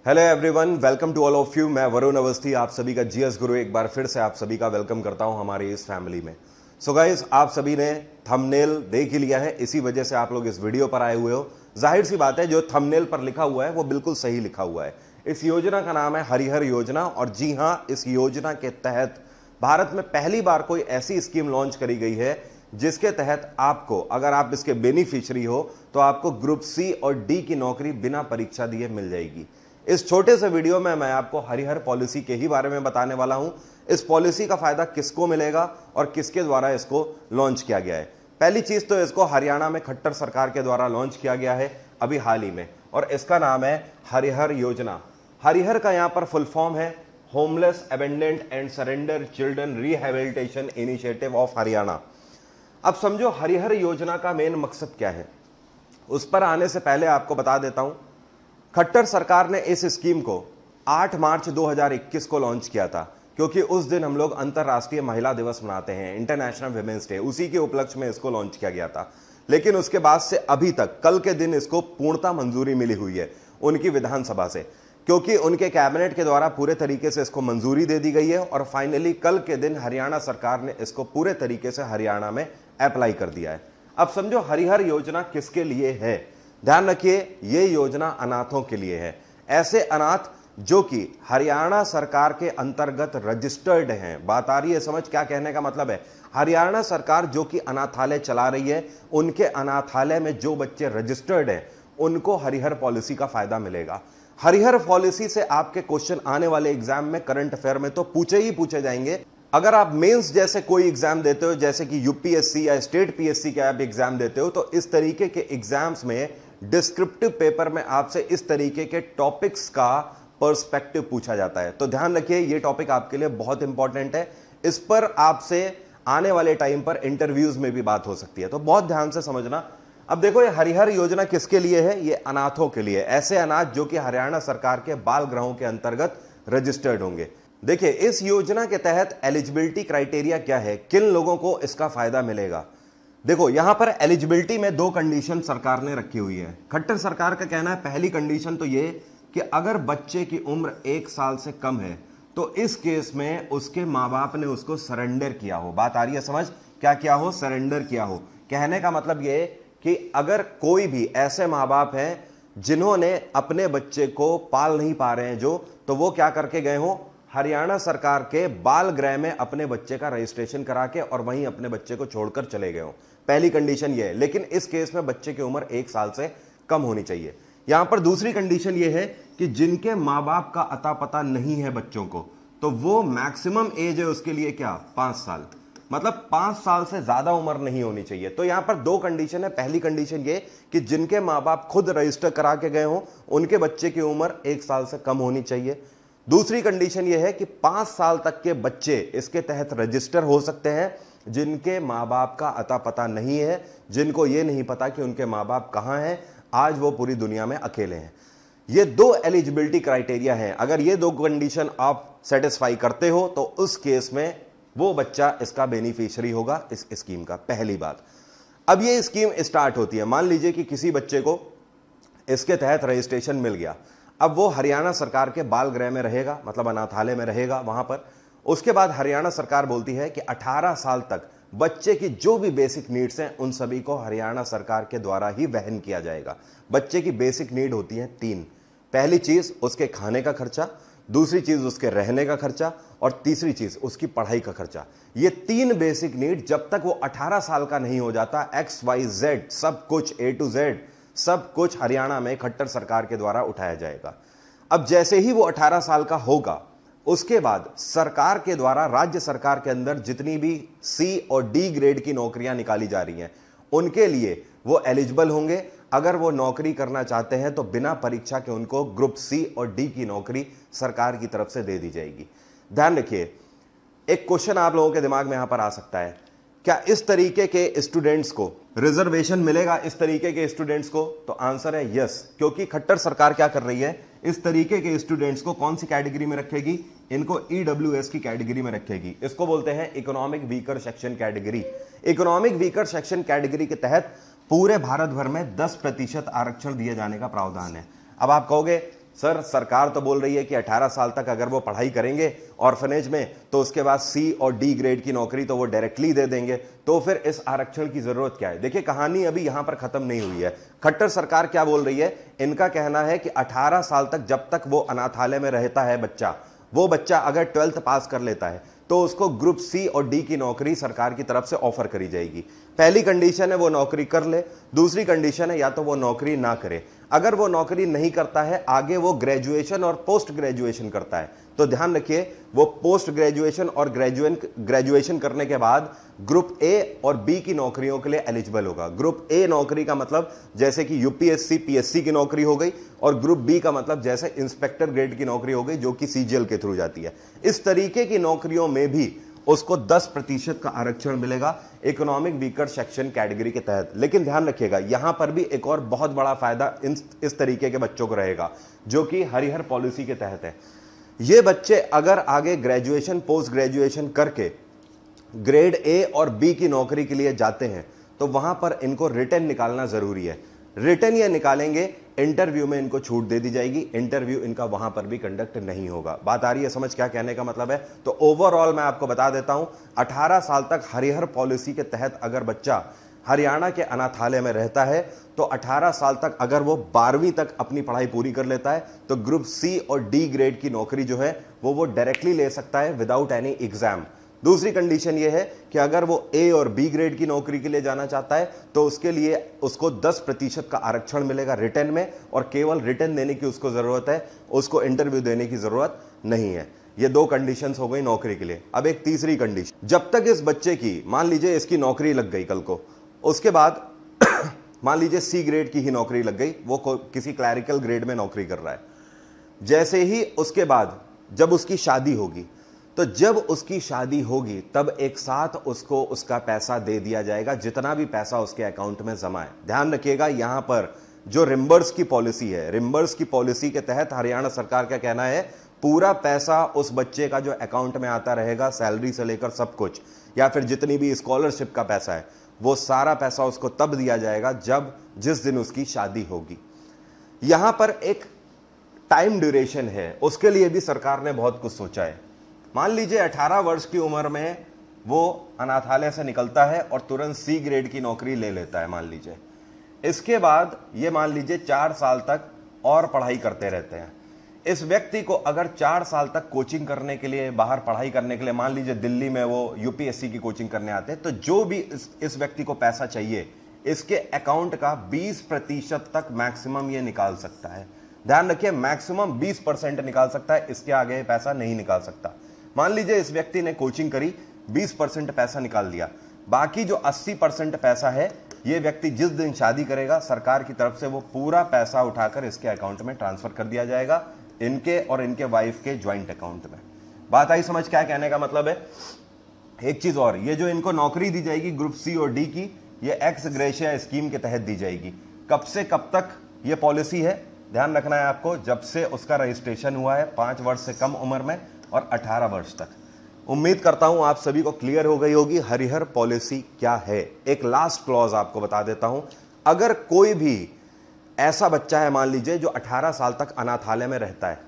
Hello everyone, welcome to all of you. मैं वरुण अवस्थी आप सभी का जीएस गुरु एक बार फिर से आप सभी का वेलकम करता हूं हमारी इस फैमिली में। सो गाइस, आप सभी ने थंबनेल देख ही लिया है, इसी वजह से आप लोग इस वीडियो पर आए हुए हो। जाहिर सी बात है, जो थंबनेल पर लिखा हुआ है वो बिल्कुल सही लिखा हुआ है। इस योजना का नाम है हरिहर योजना, और जी हां, इस योजना के तहत भारत में पहली बार कोई ऐसी स्कीम लॉन्च करी गई है जिसके तहत आपको, अगर आप इसके बेनिफिशियरी हो, तो आपको ग्रुप सी और डी की नौकरी बिना परीक्षा दिए मिल जाएगी। इस छोटे से वीडियो में मैं आपको हरिहर पॉलिसी के ही बारे में बताने वाला हूं। इस पॉलिसी का फायदा किसको मिलेगा और किसके द्वारा इसको लॉन्च किया गया है। पहली चीज तो इसको हरियाणा में खट्टर सरकार के द्वारा लॉन्च किया गया है अभी हाल ही में, और इसका नाम है हरिहर योजना। हरिहर का यहां पर फुल फॉर्म है homeless abandoned and surrender children rehabilitation initiative of Haryana. अब समझो हरिहर योजना का मेन मकसद क्या है। उस पर आने से पहले आपको बता देता हूं, खट्टर सरकार ने इस स्कीम को 8 मार्च 2021 को लॉन्च किया था, क्योंकि उस दिन हम लोग अंतर्राष्ट्रीय महिला दिवस मनाते हैं, इंटरनेशनल विमेंस डे। उसी के उपलक्ष्य में इसको लॉन्च किया गया था। लेकिन उसके बाद से अभी तक कल के दिन इसको पूर्णतः मंजूरी मिली हुई है उनकी विधानसभा से, क्योंकि उनके कैबिनेट के द्वारा पूरे तरीके से इसको मंजूरी दे दी गई है। और फाइनली कल के दिन हरियाणा सरकार ने इसको पूरे तरीके से हरियाणा में अप्लाई कर दिया है। अब समझो हरिहर योजना किसके लिए है। ध्यान रखिए, ये योजना अनाथों के लिए है। ऐसे अनाथ जो कि हरियाणा सरकार के अंतर्गत रजिस्टर्ड हैं। बात आ रही है समझ, क्या कहने का मतलब है। हरियाणा सरकार जो कि अनाथालय चला रही है, उनके अनाथालय में जो बच्चे रजिस्टर्ड हैं उनको हरिहर पॉलिसी का फायदा मिलेगा। हरिहर पॉलिसी से आपके क्वेश्चन आने वाले एग्जाम में, करंट अफेयर में तो पूछे ही पूछे जाएंगे। अगर आप मेंस जैसे कोई एग्जाम देते हो, जैसे कि यूपीएससी या स्टेट पीएससी का आप एग्जाम देते हो, तो इस तरीके के एग्जाम्स में डिस्क्रिप्टिव पेपर में आपसे इस तरीके के टॉपिक्स का पर्सपेक्टिव पूछा जाता है। तो ध्यान रखिए, ये टॉपिक आपके लिए बहुत इंपॉर्टेंट है। इस पर आपसे आने वाले टाइम पर इंटरव्यूज में भी बात हो सकती है, तो बहुत ध्यान से समझना। अब देखो, ये हरिहर योजना किसके लिए है। ये अनाथों के लिए, ऐसे अनाथ जो कि हरियाणा सरकार के बाल गृहों के अंतर्गत रजिस्टर्ड होंगे। देखिए, इस योजना के तहत एलिजिबिलिटी क्राइटेरिया क्या है, किन लोगों को इसका फायदा मिलेगा। देखो, यहां पर एलिजिबिलिटी में 2 कंडीशन सरकार ने रखी हुई है। खट्टर सरकार का कहना है, पहली कंडीशन तो ये कि अगर बच्चे की उम्र 1 साल से कम है तो इस केस में उसके माँ बाप ने उसको सरेंडर किया हो। बात आ रही है समझ, क्या किया हो, सरेंडर किया हो। कहने का मतलब ये कि अगर कोई भी ऐसे माँ बाप हैं जिन्होंने अपने बच्चे को पाल नहीं पा रहे हैं तो वो क्या करके गए हो, हरियाणा सरकार के बाल गृह में अपने बच्चे का रजिस्ट्रेशन करा के और वहीं अपने बच्चे को छोड़कर चले गए हो। पहली कंडीशन ये है। लेकिन इस केस में बच्चे की उम्र 1 साल से कम होनी चाहिए। यहां पर दूसरी कंडीशन ये है कि जिनके मां बाप का अता पता नहीं है बच्चों को, तो वो मैक्सिमम एज है उसके लिए क्या, 5 साल। मतलब 5 साल से ज्यादा उम्र नहीं होनी चाहिए। तो यहां पर 2 कंडीशन है। पहली कंडीशन ये कि जिनके मां बाप खुद रजिस्टर करा के गए हो, उनके बच्चे की उम्र 1 साल से कम होनी चाहिए। दूसरी कंडीशन यह है कि 5 साल तक के बच्चे इसके तहत रजिस्टर हो सकते हैं जिनके माँ बाप का अता पता नहीं है, जिनको ये नहीं पता कि उनके माँ बाप कहाँ हैं, आज वो पूरी दुनिया में अकेले हैं। ये 2 एलिजिबिलिटी क्राइटेरिया हैं। अगर ये 2 कंडीशन आप सेटिस्फाई करते हो तो उस केस में वो बच्चा इसका बेनिफिशियरी होगा इस स्कीम का। पहली बात। अब ये स्कीम स्टार्ट होती है, मान लीजिए कि किसी बच्चे को इसके तहत रजिस्ट्रेशन मिल गया। अब वो हरियाणा सरकार के बाल गृह में रहेगा, मतलब अनाथालय में रहेगा वहां पर। उसके बाद हरियाणा सरकार बोलती है कि 18 साल तक बच्चे की जो भी बेसिक नीड्स हैं उन सभी को हरियाणा सरकार के द्वारा ही वहन किया जाएगा। बच्चे की बेसिक नीड होती है 3। पहली चीज उसके खाने का खर्चा, दूसरी चीज उसके रहने का खर्चा, और तीसरी चीज उसकी पढ़ाई का खर्चा। ये 3 बेसिक नीड जब तक वो 18 साल का नहीं हो जाता, XYZ सब कुछ A to Z सब कुछ हरियाणा में खट्टर सरकार के द्वारा उठाया जाएगा। अब जैसे ही वो 18 साल का होगा, उसके बाद सरकार के द्वारा राज्य सरकार के अंदर जितनी भी C और D ग्रेड की नौकरियां निकाली जा रही हैं, उनके लिए वो एलिजिबल होंगे। अगर वो नौकरी करना चाहते हैं तो बिना परीक्षा के उनको ग्रुप C और D की नौकरी सरकार की तरफ से दे दी जाएगी। ध्यान रखिए, एक क्वेश्चन आप लोगों के दिमाग में यहां पर आ सकता है, क्या इस तरीके के स्टूडेंट्स को रिजर्वेशन मिलेगा, इस तरीके के स्टूडेंट्स को? तो आंसर है यस, क्योंकि खट्टर सरकार क्या कर रही है, इस तरीके के स्टूडेंट्स को कौन सी कैटेगरी में रखेगी, इनको EWS की कैटेगरी में रखेगी। इसको बोलते हैं economic weaker section category. Economic weaker section category के तहत पूरे भारत भर में 10% आरक्षण दिए जाने का प्रावधान है। अब आप कहोगे सर सरकार तो बोल रही है कि 18 साल तक अगर वो पढ़ाई करेंगे ऑर्फनेज में तो उसके बाद सी और डी ग्रेड की नौकरी तो वो डायरेक्टली दे देंगे, तो फिर इस आरक्षण की जरूरत क्या है? देखिए कहानी अभी यहां पर खत्म नहीं हुई है। खट्टर सरकार क्या बोल रही है, इनका कहना है कि 18 साल तक जब तक वो अनाथालय में रहता है बच्चा, वो बच्चा अगर 12th पास कर लेता है तो उसको ग्रुप सी और डी की नौकरी सरकार की तरफ से ऑफर करी जाएगी। पहली कंडीशन है वो नौकरी कर ले, दूसरी कंडीशन है या तो वो नौकरी ना करे। अगर वो नौकरी नहीं करता है, आगे वो ग्रेजुएशन और पोस्ट ग्रेजुएशन करता है, तो ध्यान रखिए वो पोस्ट ग्रेजुएशन और ग्रेजुएशन करने के बाद ग्रुप ए और बी की नौकरियों के लिए एलिजिबल होगा। ग्रुप ए नौकरी का मतलब जैसे कि यूपीएससी पीएससी की नौकरी हो गई, और ग्रुप बी का मतलब जैसे इंस्पेक्टर ग्रेड की नौकरी हो गई जो कि सीजीएल के थ्रू जाती है। इस तरीके की नौकरियों में भी उसको 10% का आरक्षण मिलेगा इकोनॉमिक वीकर सेक्शन कैटेगरी के तहत। लेकिन ध्यान रखिएगा यहां पर भी एक और बहुत बड़ा फायदा इस तरीके के बच्चों को रहेगा जो कि हरिहर पॉलिसी के तहत है। ये बच्चे अगर आगे ग्रेजुएशन पोस्ट ग्रेजुएशन करके ग्रेड ए और बी की नौकरी के लिए जाते हैं तो वहां पर इनको रिटर्न निकालना जरूरी है। रिटर्न ये निकालेंगे, इंटरव्यू में इनको छूट दे दी जाएगी, इंटरव्यू इनका वहां पर भी कंडक्ट नहीं होगा। बात आ रही है समझ क्या कहने का मतलब है? तो ओवरऑल मैं आपको बता देता हूं, 18 साल तक हरिहर पॉलिसी के तहत अगर बच्चा हरियाणा के अनाथालय में रहता है तो 18 साल तक अगर वो 12वीं तक अपनी पढ़ाई पूरी कर लेता है तो ग्रुप सी और डी ग्रेड की नौकरी जो है वो डायरेक्टली ले सकता है विदाउट एनी एग्जाम। दूसरी कंडीशन ये है कि अगर वो ए और बी ग्रेड की नौकरी के लिए जाना चाहता है तो उसके लिए उसको 10% का आरक्षण मिलेगा रिटर्न में, और केवल रिटर्न देने की उसको जरूरत है, उसको इंटरव्यू देने की जरूरत नहीं है। ये दो कंडीशंस हो गई नौकरी के लिए। अब एक तीसरी कंडीशन, जब तक इस बच्चे की मान लीजिए इसकी नौकरी लग गई कल को, उसके बाद मान लीजिए सी ग्रेड की ही नौकरी लग गई, वो किसी क्लैरिकल ग्रेड में नौकरी कर रहा है, जैसे ही उसके बाद जब उसकी शादी होगी तो जब उसकी शादी होगी तब एक साथ उसको उसका पैसा दे दिया जाएगा, जितना भी पैसा उसके अकाउंट में जमा है। ध्यान रखिएगा यहां पर जो रिम्बर्स की पॉलिसी है, रिम्बर्स की पॉलिसी के तहत हरियाणा सरकार का कहना है पूरा पैसा उस बच्चे का जो अकाउंट में आता रहेगा, सैलरी से लेकर सब कुछ, या फिर जितनी भी स्कॉलरशिप का पैसा है, वो सारा पैसा उसको तब दिया जाएगा जब जिस दिन उसकी शादी होगी। यहां पर एक टाइम ड्यूरेशन है, उसके लिए भी सरकार ने बहुत कुछ सोचा है। मान लीजिए 18 वर्ष की उम्र में वो अनाथालय से निकलता है और तुरंत सी ग्रेड की नौकरी ले लेता है मान लीजिए, इसके बाद ये मान लीजिए 4 साल तक और पढ़ाई करते रहते हैं। इस व्यक्ति को अगर 4 साल तक कोचिंग करने के लिए, बाहर पढ़ाई करने के लिए, मान लीजिए दिल्ली में वो यूपीएससी की कोचिंग करने आते हैं, तो जो भी इस व्यक्ति को पैसा चाहिए इसके अकाउंट का 20% तक मैक्सिमम ये निकाल सकता है। ध्यान रखिए मैक्सिमम 20% निकाल सकता है, इसके आगे पैसा नहीं निकाल सकता। मान लीजिए इस व्यक्ति ने कोचिंग करी, 20% पैसा निकाल दिया, बाकी जो 80% पैसा है ये व्यक्ति जिस दिन शादी करेगा सरकार की तरफ से वो पूरा पैसा उठाकर इसके अकाउंट में ट्रांसफर कर दिया जाएगा, इनके और इनके वाइफ के ज्वाइंट अकाउंट में। बात आई समझ? क्या कहने का मतलब है? एक चीज और, ये जो इनको नौकरी दी जाएगी ग्रुप सी और डी की, ये एक्स ग्रेशिया स्कीम के तहत दी जाएगी। कब से कब तक ये पॉलिसी है? ध्यान रखना है आपको, जब से उसका रजिस्ट्रेशन हुआ है 5 वर्ष से कम उम्र में और 18 वर्ष तक। उम्मीद करता हूं आप सभी को क्लियर हो गई होगी हरिहर पॉलिसी क्या है। एक लास्ट क्लॉज आपको बता देता हूं, अगर कोई भी ऐसा बच्चा है मान लीजिए जो 18 साल तक अनाथालय में रहता है,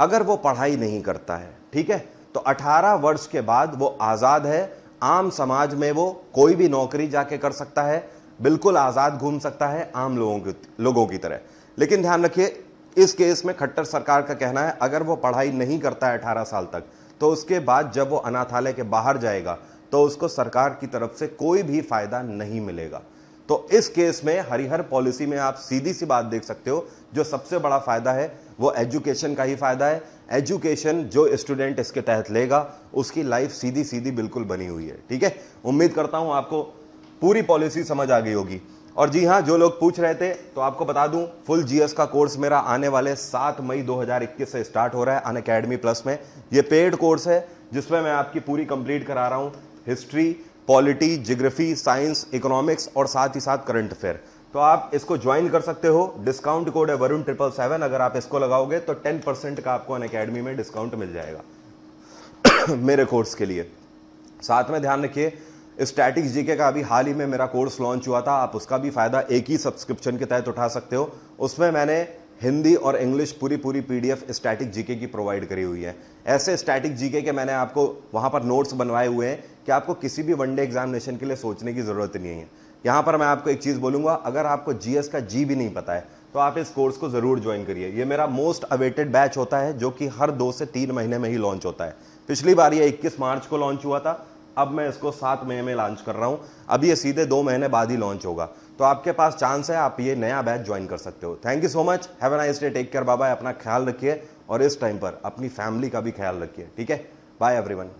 अगर वो पढ़ाई नहीं करता है, ठीक है, तो 18 वर्ष के बाद वो आजाद है, आम समाज में वो कोई भी नौकरी जाके कर सकता है, बिल्कुल आजाद घूम सकता है आम लोगों की तरह। लेकिन ध्यान रखिए इस केस में खट्टर सरकार का कहना है अगर वो पढ़ाई नहीं करता है 18 साल तक, तो उसके बाद जब वो अनाथालय के बाहर जाएगा तो उसको सरकार की तरफ से कोई भी फायदा नहीं मिलेगा। तो इस केस में हरिहर पॉलिसी में आप सीधी सी बात देख सकते हो, जो सबसे बड़ा फायदा है वो एजुकेशन का ही फायदा है। एजुकेशन जो स्टूडेंट इसके तहत लेगा उसकी लाइफ सीधी सीधी बिल्कुल बनी हुई है। ठीक है, उम्मीद करता हूं आपको पूरी पॉलिसी समझ आ गई होगी। और जी हां, जो लोग पूछ रहे थे तो आपको बता दूं फुल जीएस का कोर्स मेरा आने वाले 7 मई 2021 से स्टार्ट हो रहा है अनअकैडमी प्लस में। ये पेड कोर्स है जिसमें मैं आपकी पूरी कंप्लीट करा रहा हूं history, polity, geography, science, economics और साथ ही साथ करंट अफेयर। तो आप इसको ज्वाइन कर सकते हो। डिस्काउंट कोड है वरुण 777। अगर आप इसको लगाओगे तो 10% का आपको अनअकैडमी में डिस्काउंट मिल जाएगा मेरे कोर्स के लिए। साथ में ध्यान रखिए स्टैटिक्स जीके का अभी हाल ही में मेरा कोर्स लॉन्च हुआ था, आप उसका भी फायदा एक ही सब्सक्रिप्शन के तहत उठा सकते हो। उसमें मैंने हिंदी और इंग्लिश पूरी पीडीएफ स्टैटिक जीके की प्रोवाइड करी हुई है। ऐसे स्टैटिक जीके के मैंने आपको वहां पर नोट्स बनवाए हुए हैं कि आपको किसी भी वनडे एग्जामिनेशन के लिए सोचने की जरूरत नहीं है। यहां पर मैं आपको एक चीज बोलूंगा, अगर आपको जीएस का जी भी नहीं पता है तो आप इस कोर्स को जरूर ज्वाइन करिए। ये मेरा मोस्ट अवेटेड बैच होता है जो कि हर 2 से 3 महीने में ही लॉन्च होता है। पिछली बार ये 21 मार्च को लॉन्च हुआ था, अब मैं इसको 7 मई में लॉन्च कर रहा हूं। अब ये सीधे 2 महीने बाद ही लॉन्च होगा, तो आपके पास चांस है, आप ये नया बैच ज्वाइन कर सकते हो। Thank you so much, have a nice day, take care, bye bye. अपना ख्याल रखिए और इस टाइम पर अपनी फैमिली का भी ख्याल रखिए, ठीक है? Bye everyone.